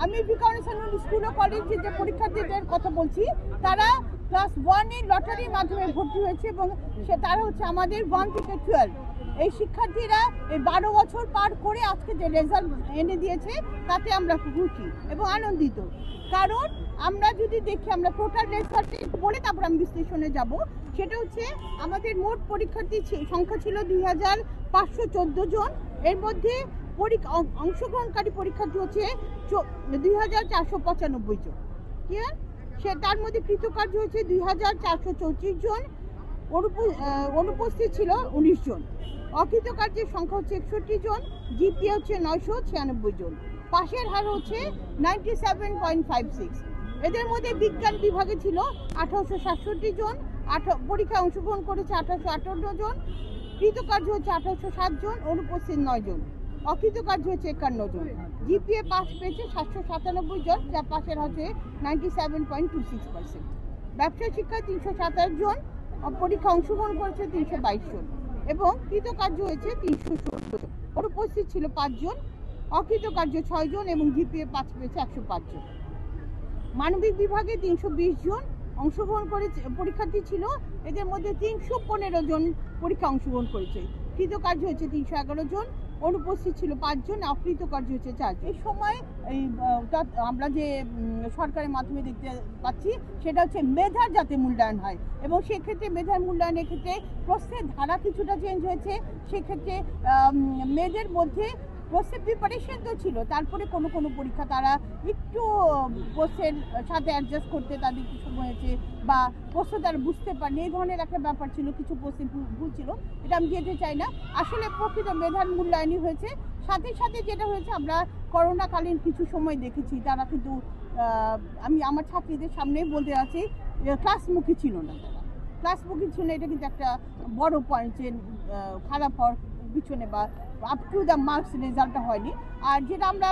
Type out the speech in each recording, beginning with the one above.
আমি বিকানেশ্বর স্কুল ও কলেজে যে পরীক্ষার্থীদের কথা বলছি, তারা ক্লাস 1 এর লটারির মাধ্যমে ভর্তি হয়েছে এবং তারা হচ্ছে আমাদের 1 থেকে 12। এই শিক্ষার্থীরা এই 12 বছর পার করে আজকে যে রেজাল্ট এনে দিয়েছে তাতে আমরা খুশি এবং আনন্দিত। কারণ আমরা যদি দেখি, আমরা টোটাল রেজাল্ট বলে তারপর আমি বিশ্লেষণে যাব। সেটা হচ্ছে আমাদের মোট পরীক্ষার্থী সংখ্যা ছিল 2514 জন। এর মধ্যে অংশগ্রহণকারী পরীক্ষার্থী হচ্ছে 2495 জন। তার মধ্যে কৃতকার্য হচ্ছে 2434 জন, অনুপস্থিত ছিল 19 জন। অকৃতকার্যের সংখ্যা হচ্ছে 61 জন, জিপিএ হচ্ছে 996 জন, পাশের হার হচ্ছে 97.56। এদের মধ্যে বিজ্ঞান বিভাগে ছিল 1867 জন, পরীক্ষায় অংশগ্রহণ করেছে 1858 জন, কৃতকার্য হচ্ছে 1807 জন, অনুপস্থিত 9 জন, অকৃতকার্য হচ্ছে 51 জন। জিপিএ পাস পেয়েছে 797 জন, যা পাশের হচ্ছে 97.26%। ব্যবসা শিক্ষায় 327 জন, পরীক্ষা অংশগ্রহণ করেছে 322 জন এবং কৃতকার্য হয়েছে 316 জন, অনুপস্থিত ছিল 5 জন, অকৃতকার্য 6 জন এবং জিপিএ পাস পেয়েছে 105 জন। মানবিক বিভাগে 320 জন অংশগ্রহণ করেছে পরীক্ষার্থী ছিল। এদের মধ্যে 315 জন পরীক্ষা অংশগ্রহণ করেছে, কৃতকার্য হয়েছে 311 জন, অনুপস্থিত ছিল 5 জন, অকৃতকার্য হচ্ছে 4 জন। এই সময় আমরা যে সরকারের মাধ্যমে দেখতে পাচ্ছি সেটা হচ্ছে মেধার যাতে মূল্যায়ন হয় এবং সেক্ষেত্রে মেধার মূল্যায়নের ক্ষেত্রে প্রশ্নের ধারা কিছুটা চেঞ্জ হয়েছে। সেক্ষেত্রে মেয়েদের মধ্যে প্রশ্নের প্রিপারেশন তো ছিল, তারপরে কোনো কোনো পরীক্ষা তারা একটু প্রশ্নের সাথে অ্যাডজাস্ট করতে তাদের কিছু হয়েছে বা প্রশ্ন তারা বুঝতে পারেনি, এই ধরনের একটা ব্যাপার ছিল। কিছু প্রশ্ন ভুল ছিল, এটা আমি যেতে চাই না। আসলে প্রকৃত মেধার মূল্যায়নই হয়েছে। সাথে সাথে যেটা হয়েছে, আমরা করোনাকালীন কিছু সময় দেখেছি তারা কিন্তু আমি আমার ছাত্রীদের সামনেই বলতে আছি, ক্লাসমুখী ছিল না। তারা ক্লাসমুখী ছিল, এটা কিন্তু একটা বড় পয়েন্ট যে খারাপ হওয়ার পিছনে বা আপ টু দ্য মার্কস রেজাল্টটা হয়নি। আর যেটা আমরা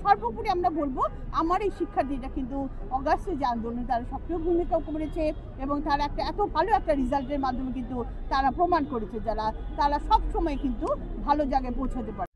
সর্বোপরি আমরা বলবো, আমার এই শিক্ষার্থীরা কিন্তু অগাস্টে যে আন্দোলনে তারা সক্রিয় ভূমিকা করেছে এবং তারা একটা এত ভালো একটা রেজাল্টের মাধ্যমে কিন্তু তারা প্রমাণ করেছে তারা সব সময় কিন্তু ভালো জায়গায় পৌঁছাতে পারে।